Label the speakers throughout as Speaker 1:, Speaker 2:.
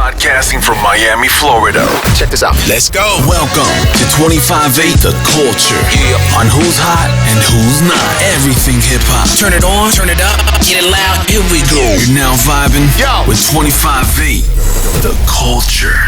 Speaker 1: Broadcasting from Miami, Florida.
Speaker 2: Check this out.
Speaker 3: Let's go. Welcome to 25-8 The Culture. On who's hot and who's not. Everything hip-hop. Turn it on, turn it up, get it loud. Here we go. You're now vibing with 25-8 The Culture.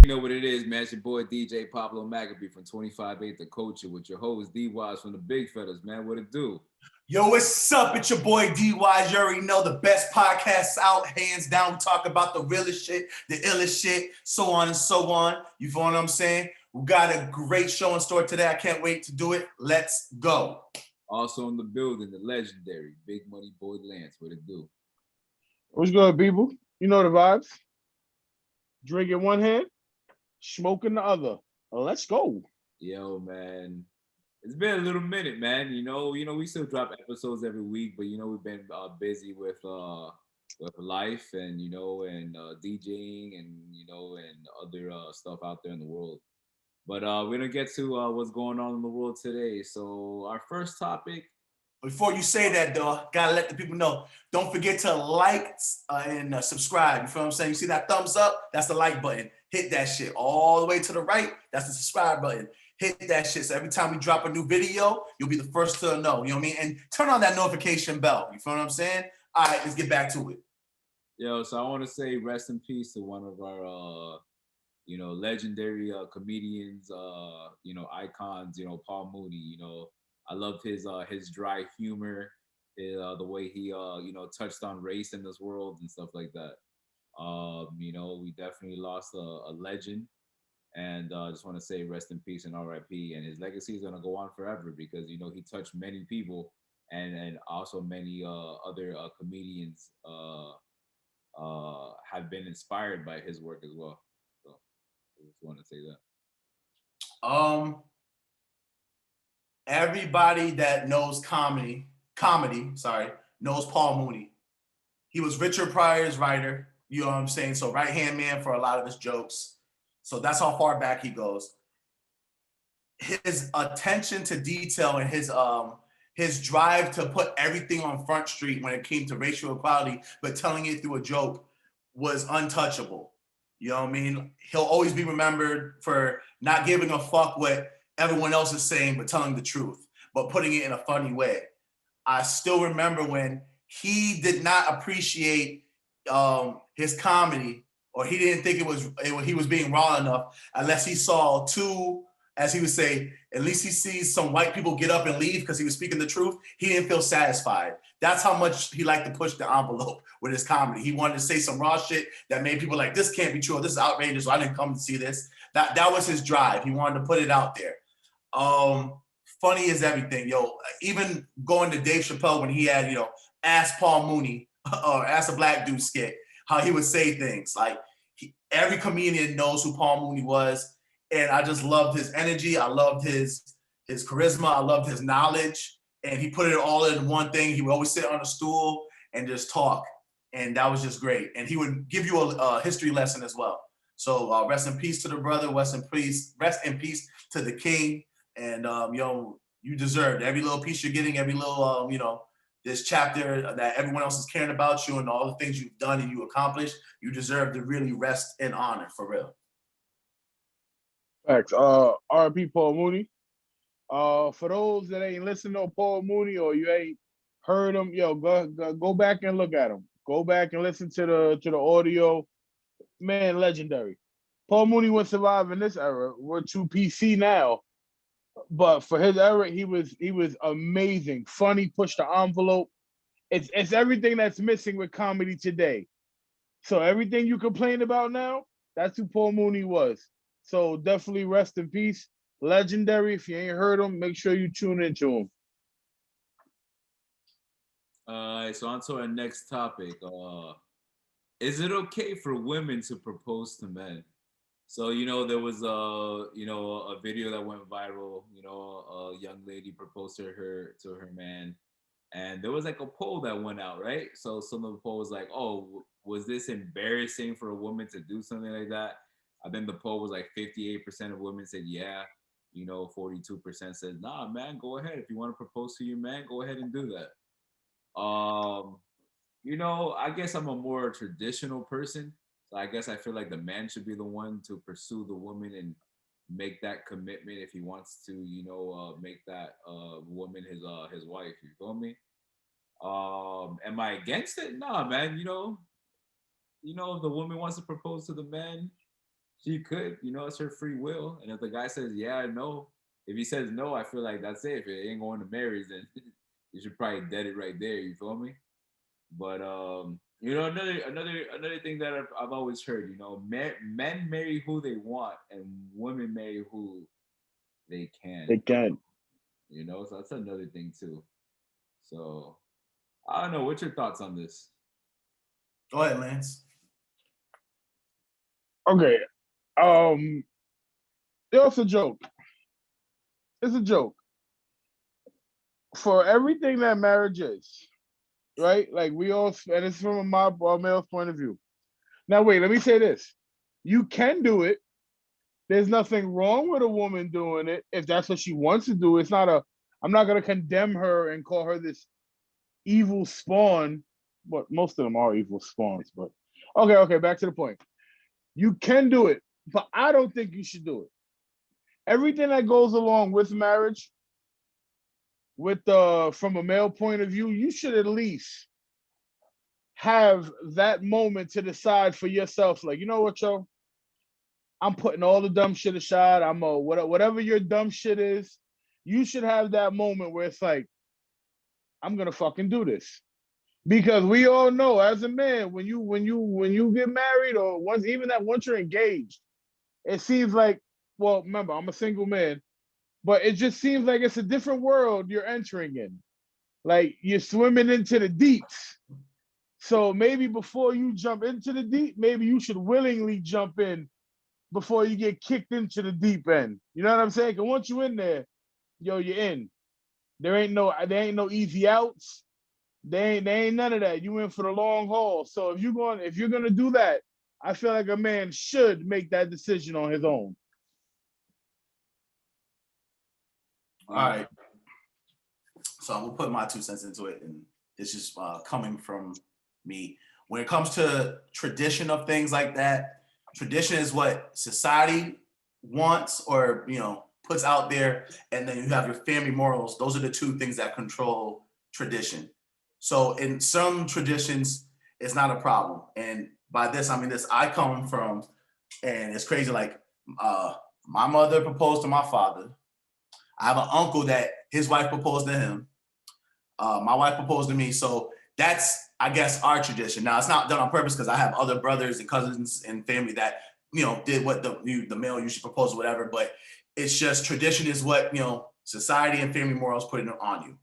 Speaker 4: You know what it is, man. It's your boy DJ Pablo Maccabee from 25-8 The Culture with your host D-Wise from the Big Fellas, man. What it do?
Speaker 5: Yo, what's up? It's your boy D-Wise. You already know the best podcasts out, hands down. We talk about the realest shit, the illest shit, so on and so on. You feel what I'm saying? We got a great show in store today. I can't wait to do it. Let's go.
Speaker 4: Also in the building, the legendary Big Money Boy Lance. What it do?
Speaker 6: What's good, people? You know the vibes. Drink in one hand, smoke in the other. Let's go.
Speaker 4: Yo, man. It's been a little minute, man. You know, we still drop episodes every week, but we've been busy with life and DJing and and other stuff out there in the world. But we're gonna get to what's going on in the world today. So our first topic.
Speaker 5: Before you say that, though, gotta let the people know. Don't forget to like and subscribe. You feel what I'm saying? You see that thumbs up? That's the like button. Hit that shit all the way to the right. That's the subscribe button. Hit that shit. So every time we drop a new video, you'll be the first to know. You know what I mean? And turn on that notification bell. You feel what I'm saying? All right, let's get back to it.
Speaker 4: Yo, so I want to say rest in peace to one of our, legendary comedians, icons, Paul Mooney. I loved his dry humor, the way he, touched on race in this world and stuff like that. We definitely lost a legend. And I just want to say rest in peace and RIP. And his legacy is going to go on forever because, he touched many people and also many other comedians have been inspired by his work as well. So I just want to say that.
Speaker 5: Everybody that knows comedy, knows Paul Mooney. He was Richard Pryor's writer. You know what I'm saying? So right-hand man for a lot of his jokes. So that's how far back he goes. His attention to detail and his drive to put everything on Front Street when it came to racial equality, but telling it through a joke was untouchable. You know what I mean? He'll always be remembered for not giving a fuck what everyone else is saying, but telling the truth, but putting it in a funny way. I still remember when he did not appreciate his comedy, or he didn't think he was being raw enough unless he saw two, as he would say, at least he sees some white people get up and leave because he was speaking the truth. He didn't feel satisfied. That's how much he liked to push the envelope with his comedy. He wanted to say some raw shit that made people like, this can't be true, or this is outrageous, so I didn't come to see this. That was his drive. He wanted to put it out there. Funny is everything, yo. Even going to Dave Chappelle when he had, Ask Paul Mooney or Ask a Black Dude skit, how he would say things. Like, every comedian knows who Paul Mooney was, and I just loved his energy. I loved his charisma. I loved his knowledge, and he put it all in one thing. He would always sit on a stool and just talk, and that was just great. And he would give you a history lesson as well. So rest in peace to the brother. Rest in peace to the king. And you deserved every little piece you're getting, every little this chapter that everyone else is caring about you and all the things you've done and you accomplished. You deserve to really rest in honor, for real.
Speaker 6: Facts. R.I.P. Paul Mooney. For those that ain't listened to Paul Mooney or you ain't heard him, go back and look at him. Go back and listen to the audio. Man, legendary. Paul Mooney was surviving in this era. We're too PC now. But for his era, he was amazing. Funny, pushed the envelope. It's everything that's missing with comedy today. So everything you complain about now, that's who Paul Mooney was. So definitely rest in peace. Legendary. If you ain't heard him, make sure you tune into him.
Speaker 4: So on to our next topic. Is it okay for women to propose to men? So, there was a video that went viral, a young lady proposed to her man. And there was like a poll that went out, right? So some of the poll was like, oh, was this embarrassing for a woman to do something like that? I think the poll was like 58% of women said, yeah. 42% said, nah, man, go ahead. If you want to propose to your man, go ahead and do that. I guess I'm a more traditional person. So I guess I feel like the man should be the one to pursue the woman and make that commitment if he wants to, make that woman his wife. You feel me? Am I against it? Nah, man. If the woman wants to propose to the man, she could. It's her free will. And if the guy says yeah, no, if he says no, I feel like that's it. If it ain't going to marriage, then you should probably dead it right there. You feel me? But another thing that I've always heard, men marry who they want and women marry who they can.
Speaker 6: They can.
Speaker 4: So that's another thing too. So I don't know. What's your thoughts on this?
Speaker 5: Go ahead, Lance.
Speaker 6: Okay. It's a joke. It's a joke. For everything that marriage is, right? Like we all, and it's from a male's point of view. Now, wait, let me say this. You can do it. There's nothing wrong with a woman doing it if that's what she wants to do. I'm not going to condemn her and call her this evil spawn. But most of them are evil spawns. But okay, back to the point. You can do it, but I don't think you should do it. Everything that goes along with marriage, from a male point of view, you should at least have that moment to decide for yourself. Like, you know what, yo? I'm putting all the dumb shit aside. Whatever your dumb shit is, you should have that moment where it's like, I'm gonna fucking do this. Because we all know, as a man, when you get married, or once you're engaged, it seems like, well, remember, I'm a single man, but it just seems like it's a different world you're entering in. Like you're swimming into the deeps. So maybe before you jump into the deep, maybe you should willingly jump in before you get kicked into the deep end. You know what I'm saying? Because once you're in there, you're in. There ain't no easy outs. They ain't none of that. You in for the long haul. So if you're gonna do that, I feel like a man should make that decision on his own.
Speaker 5: All right. So I'm gonna put my 2 cents into it, and it's just coming from me. When it comes to tradition of things like that, tradition is what society wants or puts out there, and then you have your family morals. Those are the two things that control tradition. So in some traditions, it's not a problem. And by this, I mean this. I come from, and it's crazy, like my mother proposed to my father. I have an uncle that his wife proposed to him. My wife proposed to me. So that's, I guess, our tradition. Now, it's not done on purpose because I have other brothers and cousins and family that, did what the male usually propose or whatever. But it's just tradition is what, society and family morals put it on you.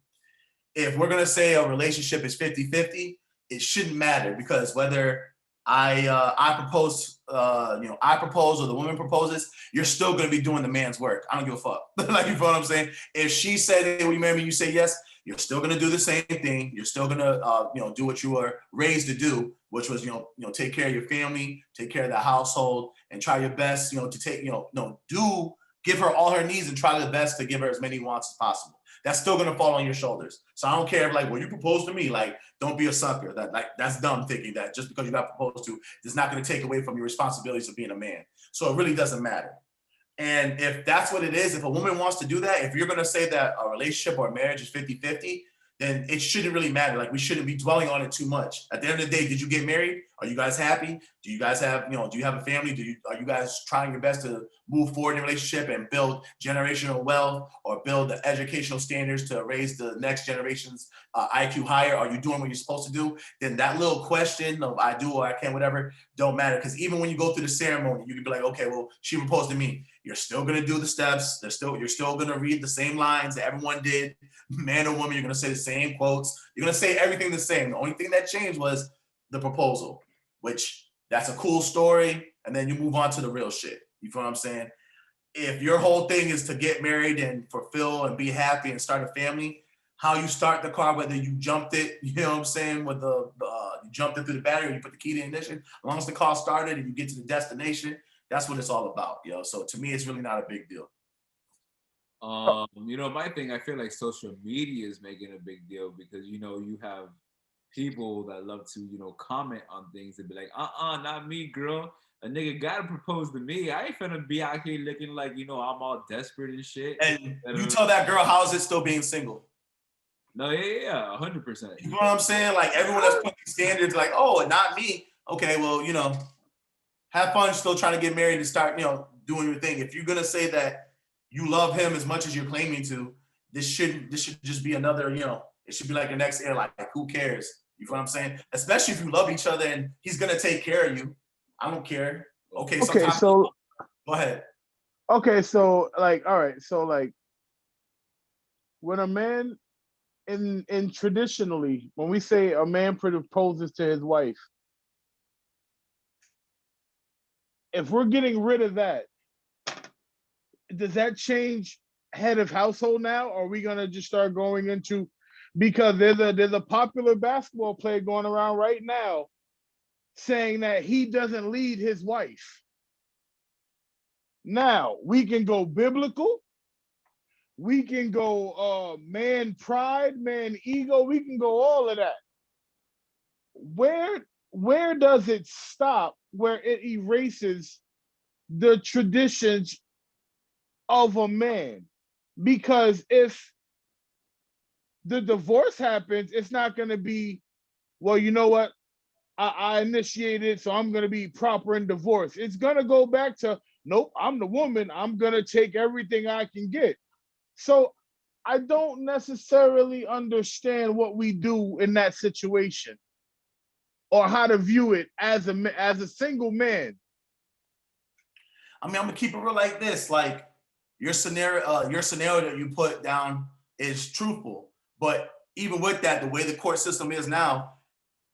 Speaker 5: If we're going to say a relationship is 50-50, it shouldn't matter, because whether I propose, I propose or the woman proposes, you're still going to be doing the man's work. I don't give a fuck. Like, you know what I'm saying? If she said, hey, will you marry me? You say yes, you're still going to do the same thing. You're still going to, do what you were raised to do, which was, take care of your family, take care of the household, and try your best, to take, give her all her needs and try the best to give her as many wants as possible. That's still gonna fall on your shoulders. So I don't care if, like, well, you proposed to me, like, don't be a sucker. That's dumb thinking that just because you got proposed to, it's not gonna take away from your responsibilities of being a man. So it really doesn't matter. And if that's what it is, if a woman wants to do that, if you're gonna say that a relationship or a marriage is 50-50, then it shouldn't really matter. Like, we shouldn't be dwelling on it too much. At the end of the day, did you get married? Are you guys happy? Do you guys have, do you have a family? Are you guys trying your best to move forward in a relationship and build generational wealth, or build the educational standards to raise the next generation's IQ higher? Are you doing what you're supposed to do? Then that little question of I do or I can't, whatever, don't matter. Because even when you go through the ceremony, you can be like, okay, well, she proposed to me. You're still gonna do the steps. You're still gonna read the same lines that everyone did, man or woman. You're gonna say the same quotes. You're gonna say everything the same. The only thing that changed was the proposal, which that's a cool story. And then you move on to the real shit. You feel what I'm saying? If your whole thing is to get married and fulfill and be happy and start a family, how you start the car, whether you jumped it, you know what I'm saying, with you jumped it through the battery, or you put the key to the ignition, as long as the car started and you get to the destination, that's what it's all about, So to me, it's really not a big deal.
Speaker 4: My thing, I feel like social media is making a big deal because, you have people that love to, comment on things and be like, not me, girl. A nigga gotta propose to me. I ain't finna be out here looking like, I'm all desperate and shit.
Speaker 5: And you tell that girl, how's it still being single?
Speaker 4: No, yeah, 100%.
Speaker 5: You know what I'm saying? Like everyone that's putting these standards, like, oh, not me. Okay, well, have fun still trying to get married and start, doing your thing. If you're gonna say that you love him as much as you're claiming to, this should just be another, it should be like your next airline. Like, who cares? You know what I'm saying? Especially if you love each other and he's gonna take care of you. I don't care. Okay,
Speaker 6: so
Speaker 5: go ahead.
Speaker 6: Okay, so like, all right, so like, when a man in traditionally, when we say a man proposes to his wife, if we're getting rid of that, does that change head of household now? Or are we gonna just start going into, because there's a popular basketball player going around right now saying that he doesn't lead his wife. Now we can go biblical, we can go man pride, man ego, we can go all of that. Where does it stop where it erases the traditions of a man? Because if the divorce happens, it's not going to be, well, you know what? I initiated, so I'm going to be proper in divorce. It's going to go back to, nope, I'm the woman. I'm going to take everything I can get. So I don't necessarily understand what we do in that situation or how to view it as a single man.
Speaker 5: I mean, I'm gonna keep it real like this. Like your scenario that you put down is truthful. But even with that, the way the court system is now,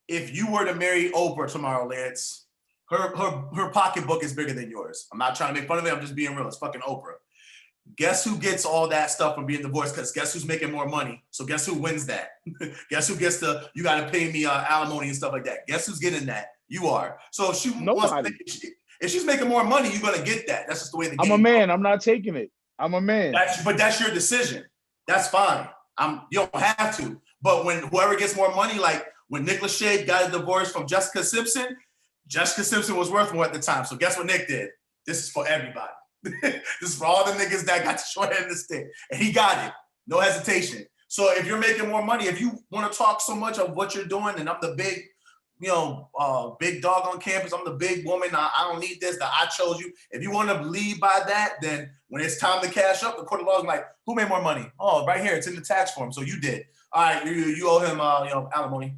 Speaker 5: if you were to marry Oprah tomorrow, Lance, her pocketbook is bigger than yours. I'm not trying to make fun of it. I'm just being real. It's fucking Oprah. Guess who gets all that stuff from being divorced? Because guess who's making more money? So guess who wins that? Guess who gets you got to pay me alimony and stuff like that? Guess who's getting that? You are. So if she
Speaker 6: Nobody.
Speaker 5: If she's making more money, you're gonna get that. That's just the way the game.
Speaker 6: I'm a man. I'm not taking it. I'm a man.
Speaker 5: But that's your decision. That's fine. You don't have to. But when whoever gets more money, like when Nick Lachey got a divorce from Jessica Simpson was worth more at the time. So guess what Nick did? This is for everybody. This is for all the niggas that got the short end of the stick. And he got it. No hesitation. So if you're making more money, if you want to talk so much of what you're doing, and I'm the big, big dog on campus, I'm the big woman, I don't need this, that I chose you. If you want to lead by that, then when it's time to cash up, the court of law is like, who made more money? Oh, right here, it's in the tax form. So you did. All right, you owe him alimony.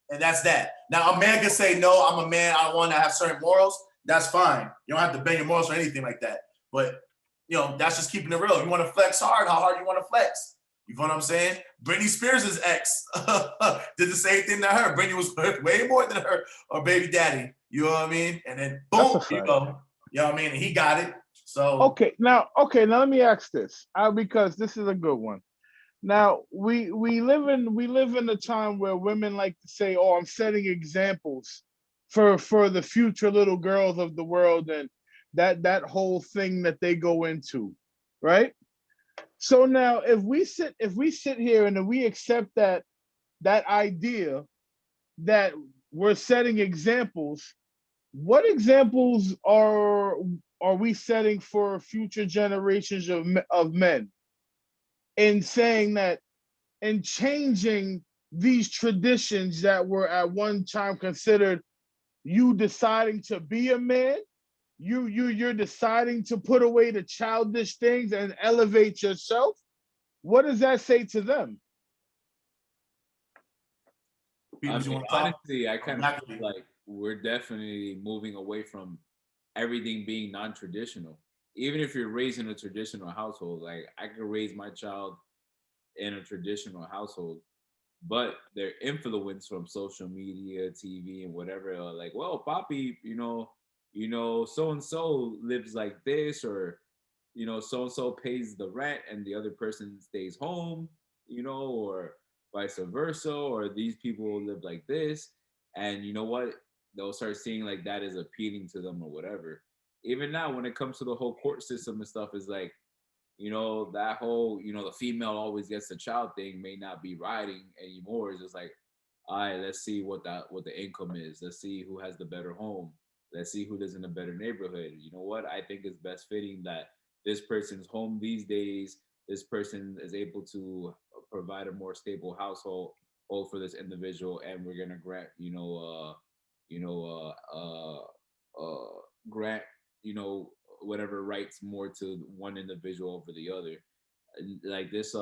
Speaker 5: And that's that. Now a man can say, no, I'm a man, I want to have certain morals. That's fine. You don't have to bang your morals or anything like that. But that's just keeping it real. You want to flex hard, how hard you want to flex. You know what I'm saying? Britney Spears' ex did the same thing to her. Britney was way more than her baby daddy. You know what I mean? And then boom, you go. You know what I mean? And he got it. So
Speaker 6: okay, now let me ask this, because this is a good one. Now we live in a time where women like to say, "Oh, I'm setting examples for the future little girls of the world," and that whole thing that they go into, right? So now if we sit here and we accept that idea that we're setting examples, what examples are we setting for future generations of men in saying that, and changing these traditions that were at one time considered you deciding to be a man? You're deciding to put away the childish things and elevate yourself. What does that say to them?
Speaker 4: Honestly, I kind of feel like we're definitely moving away from everything being non-traditional. Even if you're raised in a traditional household, like I could raise my child in a traditional household, but they're influenced from social media, TV, and whatever. Like, well, Poppy, so and so lives like this, or so and so pays the rent and the other person stays home, or vice versa, or these people live like this, and you know what? They'll start seeing like that is appealing to them or whatever. Even now, when it comes to the whole court system and stuff, is like, that whole, the female always gets the child thing may not be riding anymore. It's just like, all right, let's see what the income is. Let's see who has the better home. Let's see who lives in a better neighborhood. You know what? I think it's best fitting that this person's home these days. This person is able to provide a more stable household for this individual, and we're gonna grant, you know, grant, whatever rights more to one individual over the other. Like this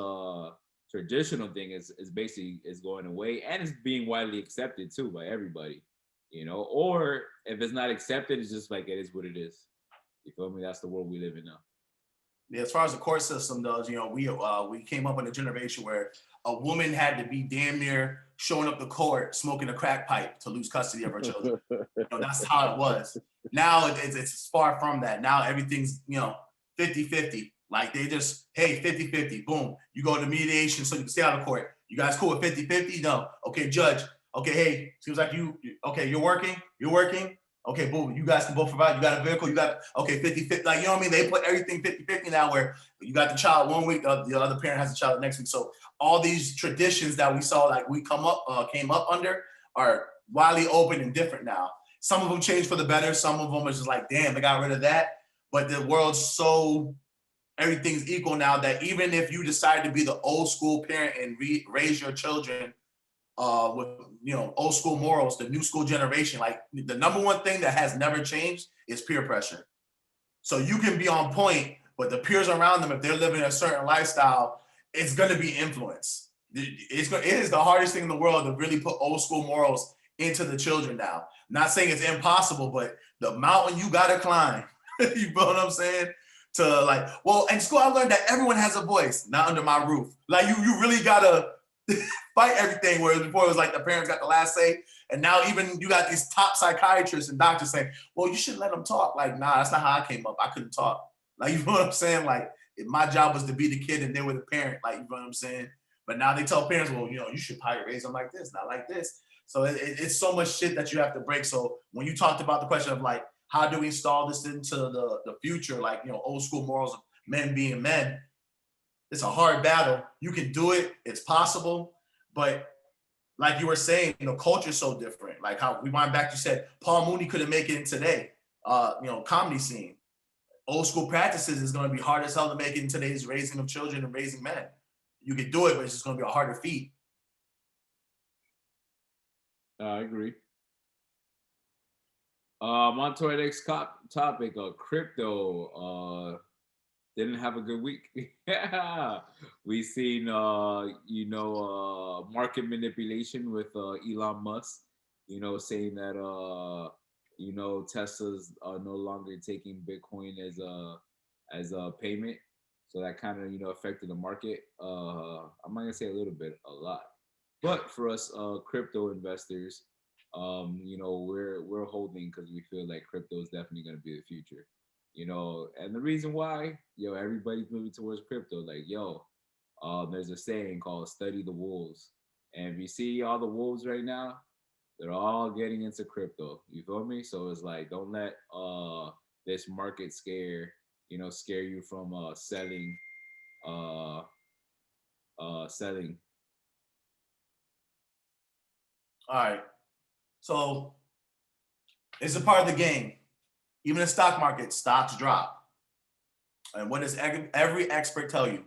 Speaker 4: traditional thing is basically is going away, and it's being widely accepted too by everybody, or if it's not accepted, it's just like it is what it is. You feel me? That's the world we live in now.
Speaker 5: Yeah, as far as the court system does, we came up in a generation where a woman had to be damn near showing up to court smoking a crack pipe to lose custody of her children. That's how it was. Now it's far from that. Now everything's 50-50. Like they just, hey, 50-50, boom. You go to mediation so you can stay out of court. You guys cool with 50-50? No. Okay, judge. Okay, hey, seems like you're working. Okay, boom, you guys can both provide. You got a vehicle, you got, okay, 50-50. Like, you know what I mean? They put everything 50-50 now where you got the child one week, the other parent has the child next week. So all these traditions that we saw, like we came up under are widely open and different now. Some of them changed for the better. Some of them are just like, damn, they got rid of that. But the world's so, everything's equal now that even if you decide to be the old school parent and raise your children with old school morals, the new school generation, like the number one thing that has never changed is peer pressure. So you can be on point, but the peers around them, if they're living a certain lifestyle, it's going to be influence. It is the hardest thing in the world to really put old school morals into the children now. Not saying it's impossible, but the mountain you got to climb, you know what I'm saying? To like, well, in school I learned that everyone has a voice, not under my roof. Like you really got to fight everything, whereas before it was like the parents got the last say, and now even you got these top psychiatrists and doctors saying, well, you should let them talk. Like, nah, that's not how I came up. I couldn't talk. Like, you know what I'm saying? Like, my job was to be the kid and they were the parent, like, you know what I'm saying? But now they tell parents, well, you should probably raise them like this, not like this. So it's so much shit that you have to break. So when you talked about the question of like, how do we install this into the future? Like, old school morals of men being men. It's a hard battle. You can do it. It's possible. But like you were saying, culture's so different. Like how we went back, you said Paul Mooney couldn't make it in today, comedy scene. Old school practices is going to be hard as hell to make it in today's raising of children and raising men. You can do it, but it's just going to be a harder feat.
Speaker 4: I agree. On to our next topic, crypto. Didn't have a good week. Yeah, we seen market manipulation with Elon Musk. Saying that Tesla's no longer taking Bitcoin as a payment. So that kind of affected the market. I'm not gonna say a little bit, a lot. But for us crypto investors, we're holding because we feel like crypto is definitely gonna be the future. And the reason why, everybody's moving towards crypto. Like, there's a saying called "study the wolves," and if you see all the wolves right now, they're all getting into crypto. You feel me? So it's like, don't let this market scare you from selling. Selling.
Speaker 5: All right. So it's a part of the game. Even in the stock market, stocks drop. And what does every expert tell you?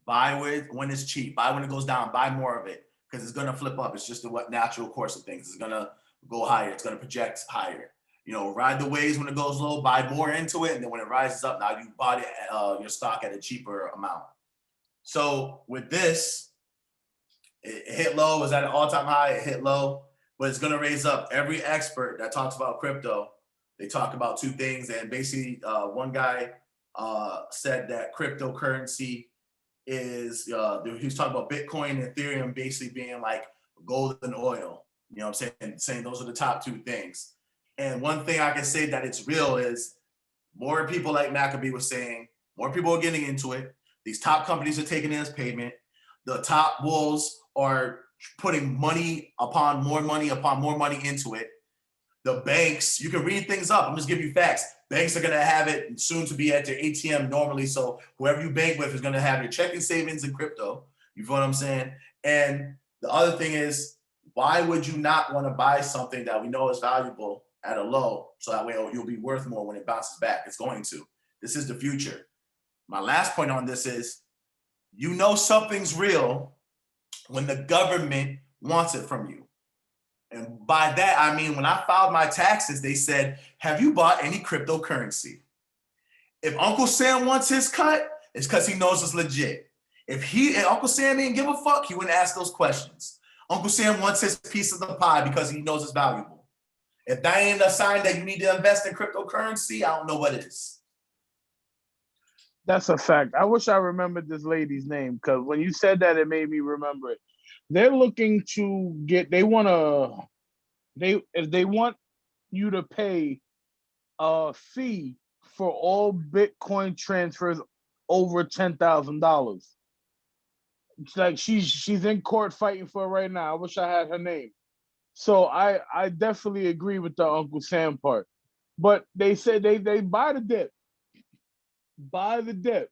Speaker 5: Buy when it's cheap. Buy when it goes down. Buy more of it because it's going to flip up. It's just the natural course of things. It's going to go higher. It's going to project higher. Ride the waves when it goes low. Buy more into it. And then when it rises up, now you bought your stock at a cheaper amount. So with this, it hit low. It was at an all-time high. It hit low. But it's going to raise up. Every expert that talks about crypto, they talk about two things. And basically, one guy said that cryptocurrency is, he was talking about Bitcoin and Ethereum basically being like gold and oil. You know what I'm saying those are the top two things. And one thing I can say that it's real is more people, like Maccabee was saying, more people are getting into it. These top companies are taking it as payment. The top wolves are putting money upon more money into it. The banks, you can read things up. I'm just giving you facts. Banks are going to have it soon to be at their ATM normally. So whoever you bank with is going to have your checking savings in crypto. You feel what I'm saying? And the other thing is, why would you not want to buy something that we know is valuable at a low, so that way you'll be worth more when it bounces back? It's going to. This is the future. My last point on this is, you know something's real when the government wants it from you. And by that, I mean, when I filed my taxes, they said, have you bought any cryptocurrency? If Uncle Sam wants his cut, it's because he knows it's legit. If Uncle Sam didn't give a fuck, he wouldn't ask those questions. Uncle Sam wants his piece of the pie because he knows it's valuable. If that ain't a sign that you need to invest in cryptocurrency, I don't know what is.
Speaker 6: That's a fact. I wish I remembered this lady's name, because when you said that, it made me remember it. They're looking to get, if they want you to pay a fee for all Bitcoin transfers over $10,000. It's like she's in court fighting for it right now. I wish I had her name. So I definitely agree with the Uncle Sam part. But they said they buy the dip. Buy the dip.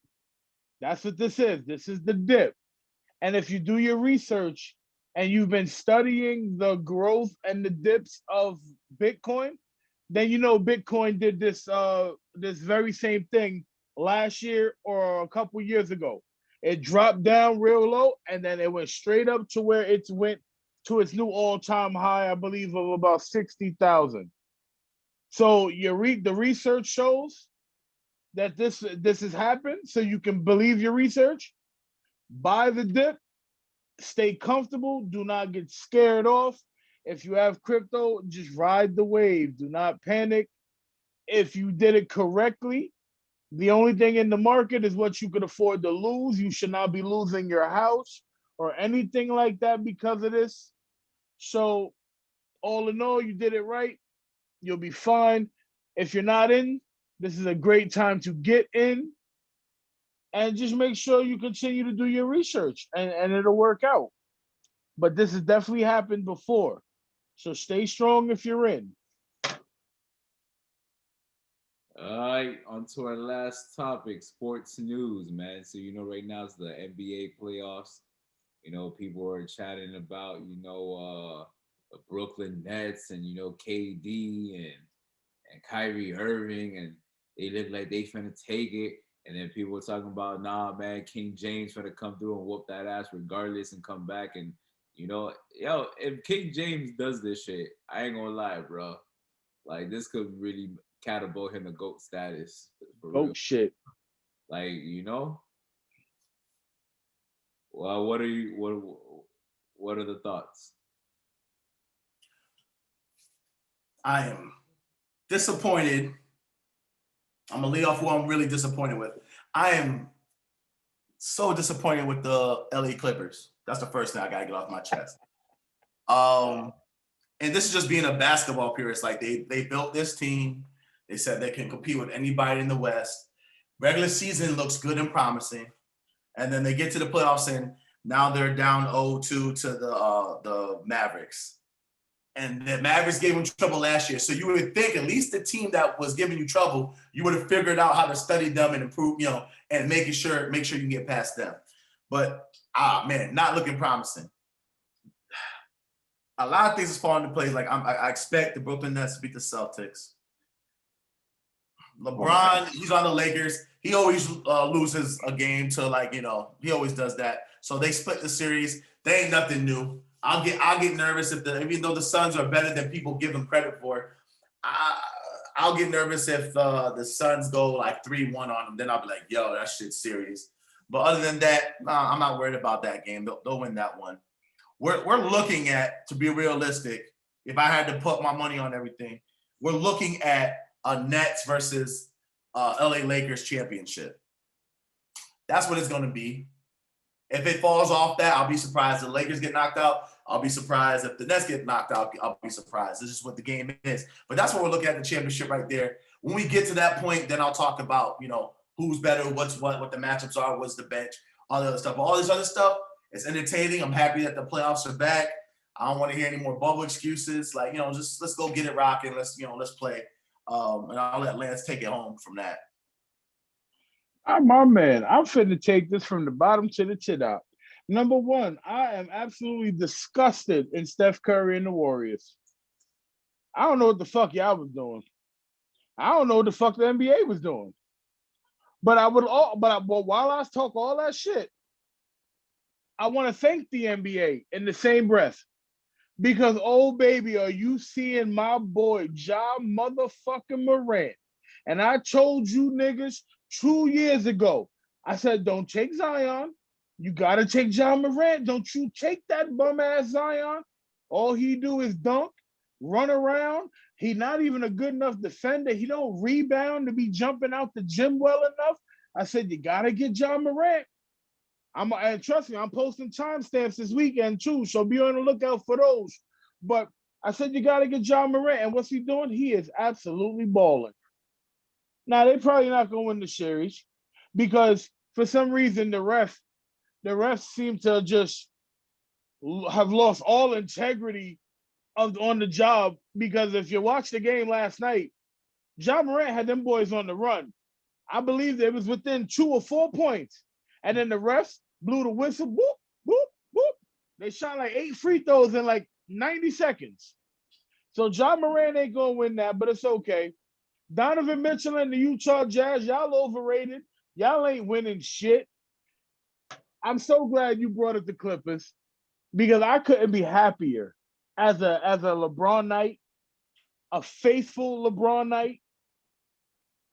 Speaker 6: That's what this is. This is the dip. And if you do your research and you've been studying the growth and the dips of Bitcoin, then you know Bitcoin did this very same thing last year or a couple years ago. It dropped down real low and then it went straight up to where it went to its new all-time high, I believe, of about 60,000. So the research shows that this has happened, so you can believe your research. Buy the dip, stay comfortable, do not get scared off. If you have crypto, just ride the wave. Do not panic. If you did it correctly, the only thing in the market is what you could afford to lose. You should not be losing your house or anything like that because of this. So all in all, you did it right. You'll be fine. If you're not in, this is a great time to get in, and just make sure you continue to do your research and it'll work out. But this has definitely happened before. So stay strong if you're in.
Speaker 4: All right, on to our last topic, sports news, man. So, right now it's the NBA playoffs. People are chatting about, the Brooklyn Nets and, KD and Kyrie Irving, and they look like they finna take it. And then people were talking about, nah, man, King James finna come through and whoop that ass regardless and come back. And, if King James does this shit, I ain't gonna lie, bro. Like, this could really catapult him to GOAT status.
Speaker 6: GOAT shit.
Speaker 4: Like, Well, what are the thoughts?
Speaker 5: I am disappointed. I'm gonna lead off who I'm really disappointed with. I am so disappointed with the LA Clippers. That's the first thing I gotta get off my chest. And this is just being a basketball purist. Like they built this team. They said they can compete with anybody in the West. Regular season looks good and promising, and then they get to the playoffs and now they're down 0-2 to the Mavericks. And the Mavericks gave them trouble last year. So you would think at least the team that was giving you trouble, you would have figured out how to study them and improve, and make sure you can get past them. But man, not looking promising. A lot of things is falling into place. Like I expect the Brooklyn Nets to beat the Celtics. LeBron, he's on the Lakers. He always loses a game to he always does that. So they split the series. They ain't nothing new. I'll get nervous even though the Suns are better than people give them credit for. I'll get nervous if the Suns go like 3-1 on them. Then I'll be like, yo, that shit's serious. But other than that, I'm not worried about that game. They'll win that one. We're looking at, to be realistic, if I had to put my money on everything, we're looking at a Nets versus LA Lakers championship. That's what it's going to be. If it falls off that, I'll be surprised. If the Lakers get knocked out, I'll be surprised. If the Nets get knocked out, I'll be surprised. This is what the game is. But that's what we're looking at, the championship right there. When we get to that point, then I'll talk about, who's better, what the matchups are, what's the bench, all the other stuff. All this other stuff, it's entertaining. I'm happy that the playoffs are back. I don't want to hear any more bubble excuses. Just let's go get it rocking. Let's play. And I'll let Lance take it home from that.
Speaker 6: My man, I'm finna take this from the bottom to the top. Number one, I am absolutely disgusted in Steph Curry and the Warriors. I don't know what the fuck y'all was doing. I don't know what the fuck the NBA was doing. But while I talk all that shit, I want to thank the NBA in the same breath. Because, oh, baby, are you seeing my boy, Ja motherfucking Morant? And I told you niggas 2 years ago, I said, don't take Zion. You got to take Ja Morant. Don't you take that bum-ass Zion. All he do is dunk, run around. He not even a good enough defender. He don't rebound to be jumping out the gym well enough. I said, you got to get Ja Morant. And trust me, I'm posting timestamps this weekend too, so be on the lookout for those. But I said you got to get Ja Morant, and what's he doing? He is absolutely balling. Now they probably not going to win the series because for some reason the refs seem to just have lost all integrity on the job. Because if you watch the game last night, Ja Morant had them boys on the run. I believe it was within 2 or 4 points, and then the refs blew the whistle, whoop, whoop, whoop. They shot like 8 free throws in like 90 seconds. So Ja Morant ain't going to win that, but it's okay. Donovan Mitchell and the Utah Jazz, y'all overrated. Y'all ain't winning shit. I'm so glad you brought up the Clippers because I couldn't be happier as a LeBron night, a faithful LeBron night,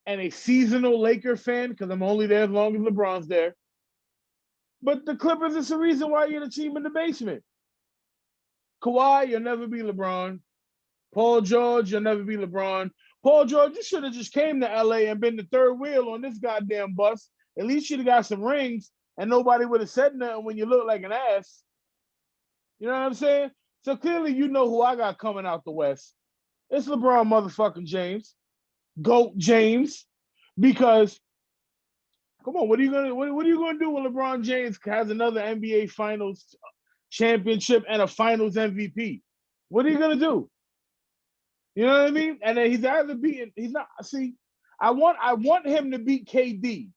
Speaker 6: and a seasonal Laker fan because I'm only there as long as LeBron's there. But the Clippers is the reason why you're the team in the basement. Kawhi, you'll never be LeBron. Paul George, you'll never be LeBron. Paul George, you should have just came to LA and been the third wheel on this goddamn bus. At least you'd have got some rings and nobody would have said nothing when you look like an ass. You know what I'm saying? So clearly you know who I got coming out the West. It's LeBron motherfucking James. GOAT James. Because come on, what are you gonna do when LeBron James has another NBA Finals championship and a Finals MVP? What are you gonna do? You know what I mean? And then he's either beating. He's not. See, I want him to beat KD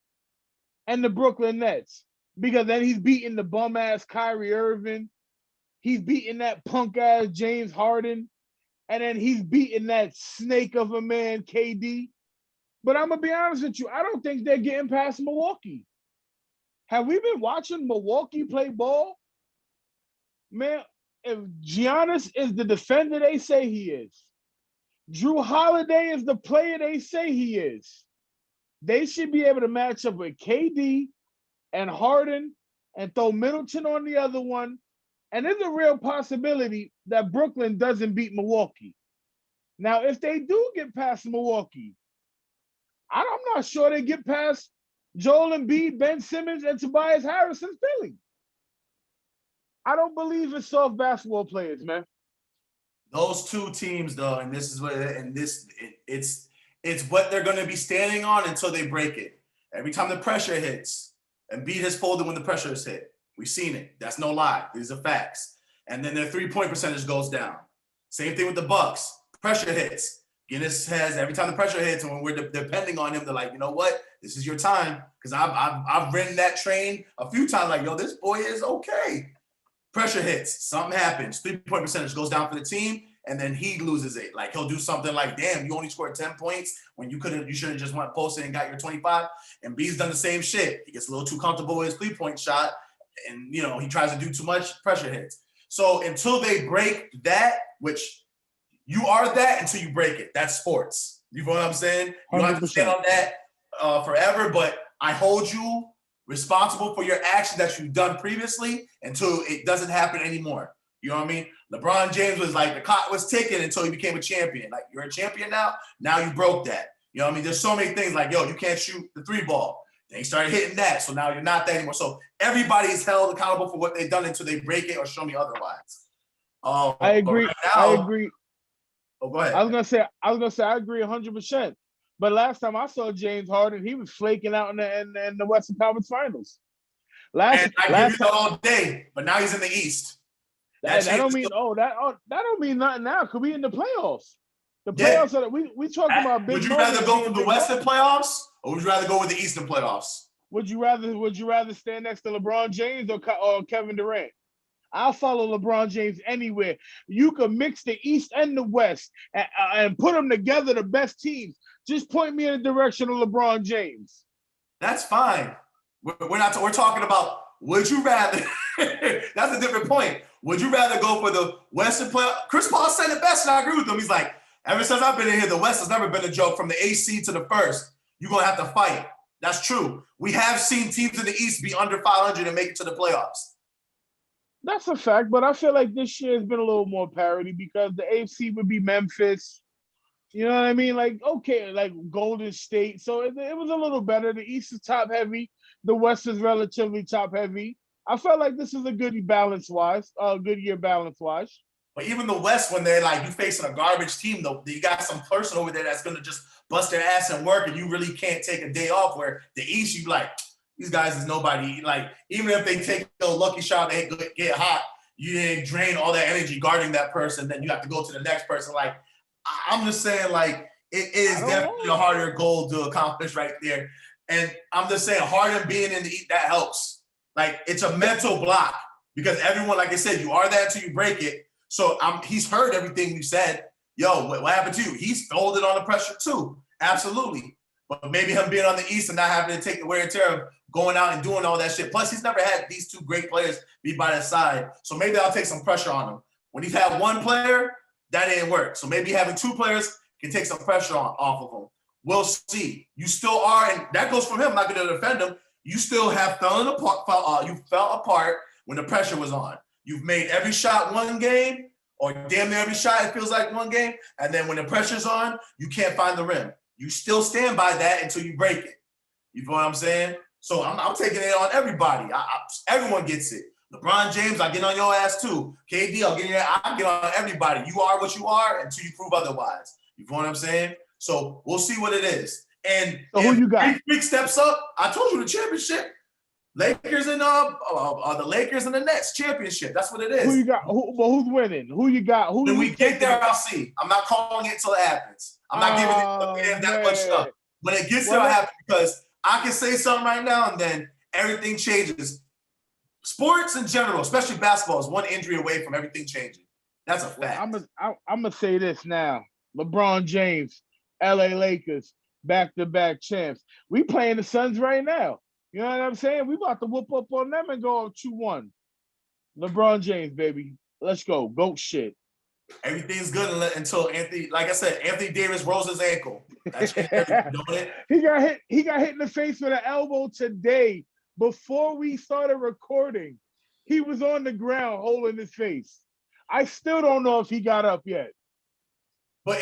Speaker 6: and the Brooklyn Nets because then he's beating the bum ass Kyrie Irving. He's beating that punk ass James Harden, and then he's beating that snake of a man KD. But I'm gonna be honest with you, I don't think they're getting past Milwaukee. Have we been watching Milwaukee play ball? Man, if Giannis is the defender they say he is, Drew Holiday is the player they say he is, they should be able to match up with KD and Harden and throw Middleton on the other one. And there's a real possibility that Brooklyn doesn't beat Milwaukee. Now, if they do get past Milwaukee, I'm not sure they get past Joel Embiid, Ben Simmons, and Tobias Harris in Philly. I don't believe in soft basketball players, man.
Speaker 5: Those two teams, though, and it's what they're going to be standing on until they break it. Every time the pressure hits, Embiid has folded when the pressure is hit. We've seen it. That's no lie. These are facts. And then their 3-point percentage goes down. Same thing with the Bucks. Pressure hits. Guinness has every time the pressure hits, and when we're depending on him, they're like, you know what? This is your time. Because I've ridden that train a few times. Like, yo, this boy is okay. Pressure hits. Something happens. 3-point percentage goes down for the team, and then he loses it. Like he'll do something like, damn, you only scored 10 points when you should have just went posted and got your 25. And B's done the same shit. He gets a little too comfortable with his 3-point shot, and he tries to do too much. Pressure hits. So until they break that, which you are that until you break it. That's sports. You know what I'm saying? You don't have to stand on that forever, but I hold you responsible for your action that you've done previously until it doesn't happen anymore. You know what I mean? LeBron James was like, the clock was ticking until he became a champion. Like, you're a champion now. Now you broke that. You know what I mean? There's so many things like, yo, you can't shoot the 3 ball. Then he started hitting that. So now you're not that anymore. So everybody is held accountable for what they've done until they break it or show me otherwise.
Speaker 6: I agree.
Speaker 5: Right now,
Speaker 6: I agree.
Speaker 5: Oh, go ahead.
Speaker 6: I was gonna say I agree 100%. But last time I saw James Harden, he was flaking out in the Western Conference Finals.
Speaker 5: I give you that all day, but now he's in the East.
Speaker 6: That don't mean nothing now. Could be in the playoffs. The playoffs are we talking about big.
Speaker 5: Would you rather go for the Western playoffs or would you rather go with the Eastern playoffs?
Speaker 6: Would you rather stand next to LeBron James or Kevin Durant? I'll follow LeBron James anywhere. You can mix the East and the West and put them together, the best teams. Just point me in the direction of LeBron James.
Speaker 5: That's fine. We're talking about would you rather? That's a different point. Would you rather go for the Western playoff? Chris Paul said it best, and I agree with him. He's like, ever since I've been in here, the West has never been a joke. From the AC to the first, you're gonna have to fight. That's true. We have seen teams in the East be under 500 and make it to the playoffs.
Speaker 6: That's a fact, but I feel like this year has been a little more parity because the AFC would be Memphis. You know what I mean? Like, okay, like Golden State. So it was a little better. The East is top heavy. The West is relatively top heavy. I felt like this is a good balance-wise, good year balance-wise.
Speaker 5: But even the West, when they're like, you facing a garbage team, though, you got some person over there that's going to just bust their ass and work, and you really can't take a day off. Where the East, you like, these guys is nobody. Like, even if they take a lucky shot, they get hot, you didn't drain all that energy guarding that person, then you have to go to the next person. Like, I'm just saying, like, it is definitely a harder goal to accomplish right there. And I'm just saying, Harden being in the East, that helps. Like, it's a mental block because everyone, like I said, you are that until you break it. So he's heard everything you said. Yo, what happened to you? He's folded on the pressure too. Absolutely. But maybe him being on the East and not having to take the wear and tear of going out and doing all that shit. Plus, he's never had these two great players be by his side. So maybe I'll take some pressure on him. When he's had one player, that didn't work. So maybe having two players can take some pressure off of him. We'll see. You still are, and that goes from him. I'm not going to defend him. You still have fallen apart. You fell apart when the pressure was on. You've made every shot one game, or damn near every shot it feels like one game, and then when the pressure's on, you can't find the rim. You still stand by that until you break it. You know what I'm saying? So I'm taking it on everybody. Everyone gets it. LeBron James, I get on your ass too. KD, I get on everybody. You are what you are until you prove otherwise. You know what I'm saying? So we'll see what it is. And
Speaker 6: so who you got?
Speaker 5: Big steps up. I told you the championship. Lakers and the Lakers and the Nets championship. That's what it is.
Speaker 6: Who you got? Who's winning? Who you got?
Speaker 5: When we get there, I'll see. I'm not calling it until it happens. I'm not giving it that much stuff. When it gets there, I'll have to, because I can say something right now and then everything changes. Sports in general, especially basketball, is one injury away from everything changing. That's a fact.
Speaker 6: I'm gonna say this now. LeBron James, LA Lakers, back-to-back champs. We playing the Suns right now. You know what I'm saying? We about to whoop up on them and go up 2-1. LeBron James, baby. Let's go. Goat shit.
Speaker 5: Everything's good until Anthony, like I said, Anthony Davis rolls his ankle. That's it.
Speaker 6: He got hit in the face with an elbow today. Before we started recording, he was on the ground holding his face. I still don't know if he got up yet.
Speaker 5: But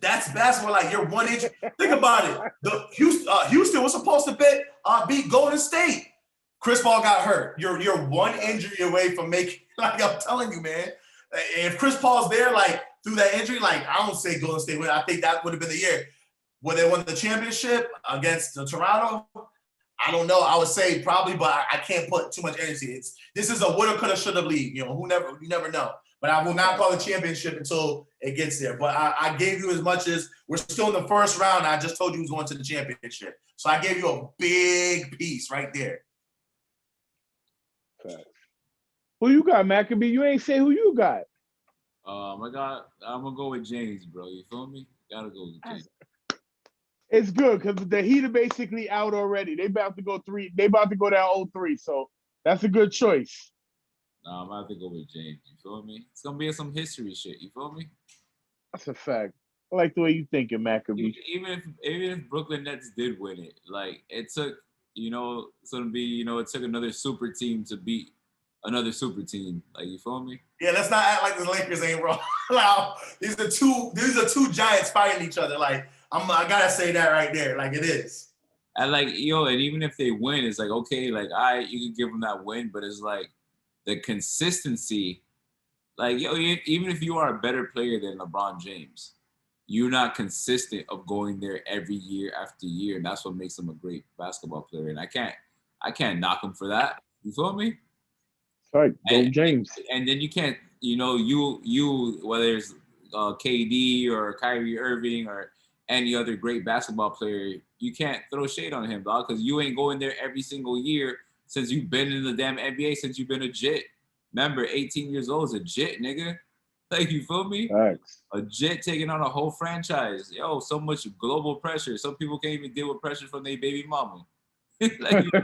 Speaker 5: that's basketball. Like, you're 1 inch. Think about it. The Houston was supposed to beat Golden State. Chris Paul got hurt. You're one injury away from making. Like, I'm telling you, man. If Chris Paul's there, like, through that injury, like, I don't say Golden State win. I think that would have been the year where they won the championship against Toronto. I don't know. I would say probably, but I can't put too much energy. This is a woulda, coulda, shoulda league. You know, you never know. But I will not call it championship until it gets there. But I gave you as much as we're still in the first round. I just told you who's going to the championship. So I gave you a big piece right there.
Speaker 6: Okay. Who you got, Maccabee? You ain't say who you got.
Speaker 4: I'm gonna go with James, bro. You feel me? Gotta go with James.
Speaker 6: It's good because the Heat are basically out already. They about to go down 0-3. So that's a good choice.
Speaker 4: Nah, I'm about to go with James. You feel me? It's gonna be some history shit. You feel me?
Speaker 6: That's a fact. I like the way you thinking, Maccabee.
Speaker 4: Even if Brooklyn Nets did win it, like, it took, it took another super team to beat another super team. Like, you feel me?
Speaker 5: Yeah, let's not act like the Lakers ain't wrong. Wow, these are two giants fighting each other. Like, I gotta say that right there. Like, it is.
Speaker 4: And like, and even if they win, it's like, okay, like, you can give them that win, but it's like the consistency. Like, even if you are a better player than LeBron James, you're not consistent of going there every year after year, and that's what makes him a great basketball player. And I can't knock him for that. You feel me?
Speaker 6: Right, go James.
Speaker 4: And then you can't, you whether it's KD or Kyrie Irving or any other great basketball player, you can't throw shade on him, dog, because you ain't going there every single year since you've been in the damn NBA, since you've been a Jit. Remember, 18 years old is a Jit, nigga. Like, you feel me?
Speaker 6: Thanks.
Speaker 4: A Jit taking on a whole franchise. Yo, so much global pressure. Some people can't even deal with pressure from their baby mama. Like, you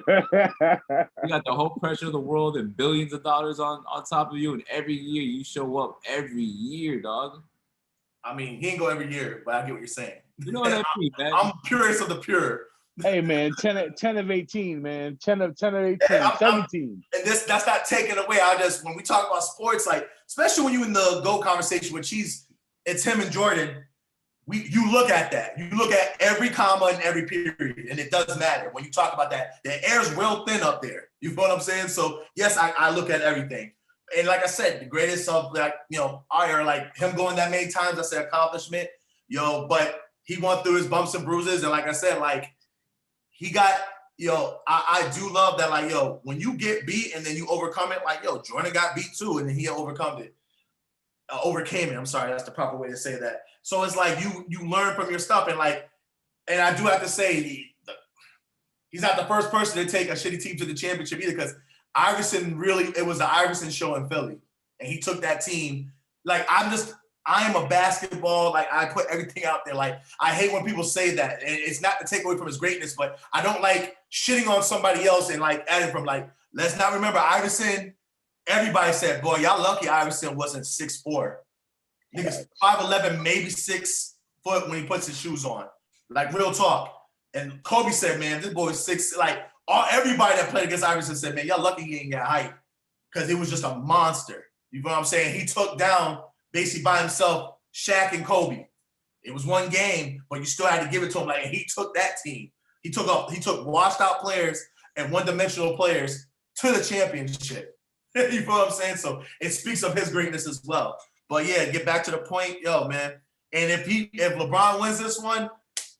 Speaker 4: got the whole pressure of the world and billions of dollars on top of you, and every year you show up every year, dog.
Speaker 5: I mean, he ain't go every year, but I get what you're saying.
Speaker 4: You know what I mean, man?
Speaker 5: I'm purest of the pure.
Speaker 6: Hey, man, 10 of 18, man. 10 of 18, 17.
Speaker 5: And that's not taken away. When we talk about sports, like, especially when you in the GOAT conversation, which it's him and Jordan, you look at that. You look at every comma and every period, and it does matter. When you talk about that, the air's real thin up there. You know what I'm saying? So, yes, I look at everything. And like I said, the greatest of, like, are like him going that many times, that's an accomplishment. But he went through his bumps and bruises. And like I said, like, he got, I do love that, like, when you get beat and then you overcome it, like, Jordan got beat too, and then he overcame it. I'm sorry, that's the proper way to say that. So it's like you learn from your stuff, and I do have to say, he's not the first person to take a shitty team to the championship either, because it was the Iverson show in Philly, and he took that team. Like, I am a basketball, like, I put everything out there. Like, I hate when people say that, and it's not to take away from his greatness, but I don't like shitting on somebody else and, like, adding from, like, let's not remember Iverson. Everybody said, boy, y'all lucky Iverson wasn't 6'4". Niggas 5'11", maybe 6 foot when he puts his shoes on. Like, real talk. And Kobe said, man, this boy is 6. Like, everybody that played against Iverson said, man, y'all lucky he ain't got height, because he was just a monster. You know what I'm saying? He took down, basically by himself, Shaq and Kobe. It was one game, but you still had to give it to him. Like, he took that team. He took washed out players and one-dimensional players to the championship. You know what I'm saying? So it speaks of his greatness as well. But yeah, get back to the point, man. And if LeBron wins this one,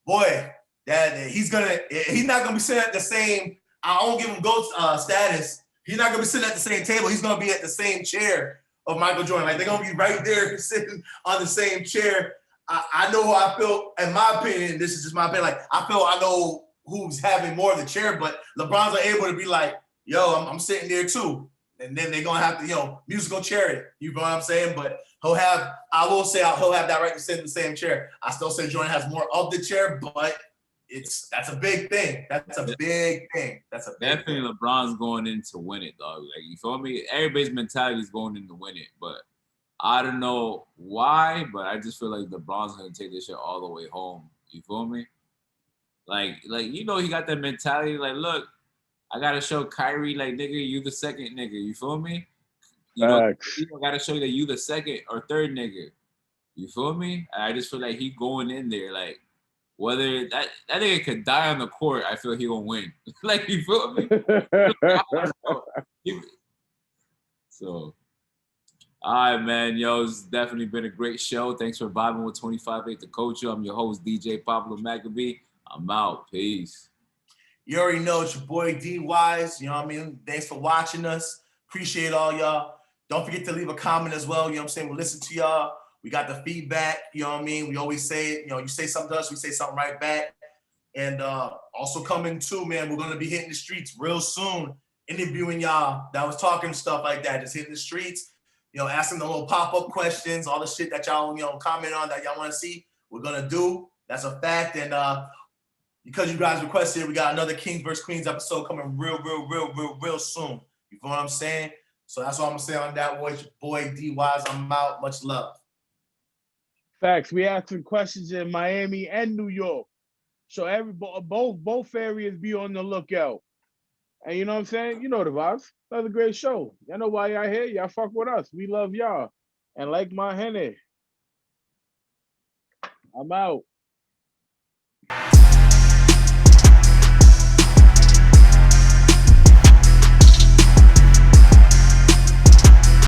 Speaker 5: boy, he's not gonna be sitting at the same. I won't give him GOAT status. He's not gonna be sitting at the same table. He's gonna be at the same chair of Michael Jordan. Like, they're gonna be right there sitting on the same chair. I know how I feel. In my opinion, this is just my opinion. Like, I know who's having more of the chair, but LeBron's able to be like, I'm sitting there too. And then they're gonna have to, musical chair it. You know what I'm saying? But he'll have that right to sit in the same chair. I still say Jordan has more of the chair, but that's a big thing. That's a big thing.
Speaker 4: Definitely LeBron's going in to win it, dog. Like, you feel me? Everybody's mentality is going in to win it, but I don't know why, but I just feel like LeBron's gonna take this shit all the way home. You feel me? Like he got that mentality. Like, look, I gotta show Kyrie, like, nigga, you the second nigga. You feel me? I gotta show you that you the second or third nigga. You feel me? I just feel like he going in there, like, whether that nigga could die on the court, I feel he gonna win. Like, you feel me? So, all right, man. It's definitely been a great show. Thanks for vibing with 25-8 The Culture. I'm your host, DJ Pablo Maccabee. I'm out. Peace.
Speaker 5: You already know it's your boy D Wise. You know what I mean? Thanks for watching us. Appreciate all y'all. Don't forget to leave a comment as well. You know what I'm saying? We'll listen to y'all. We got the feedback. You know what I mean? We always say it. You say something to us, we say something right back. And also coming too, man, we're going to be hitting the streets real soon, interviewing y'all that was talking stuff like that, just hitting the streets, asking the little pop-up questions, all the shit that y'all, comment on that y'all want to see. We're going to do. That's a fact. And because you guys requested it, we got another Kings vs. Queens episode coming real soon. You know what I'm saying? So that's all I'm going to say on that. Boy, boy D Wise, I'm out. Much love.
Speaker 6: Facts. We asking questions in Miami and New York. So both areas be on the lookout. And you know what I'm saying? You know the vibes. Another great show. Y'all know why y'all here. Y'all fuck with us. We love y'all. And like my henny. I'm out.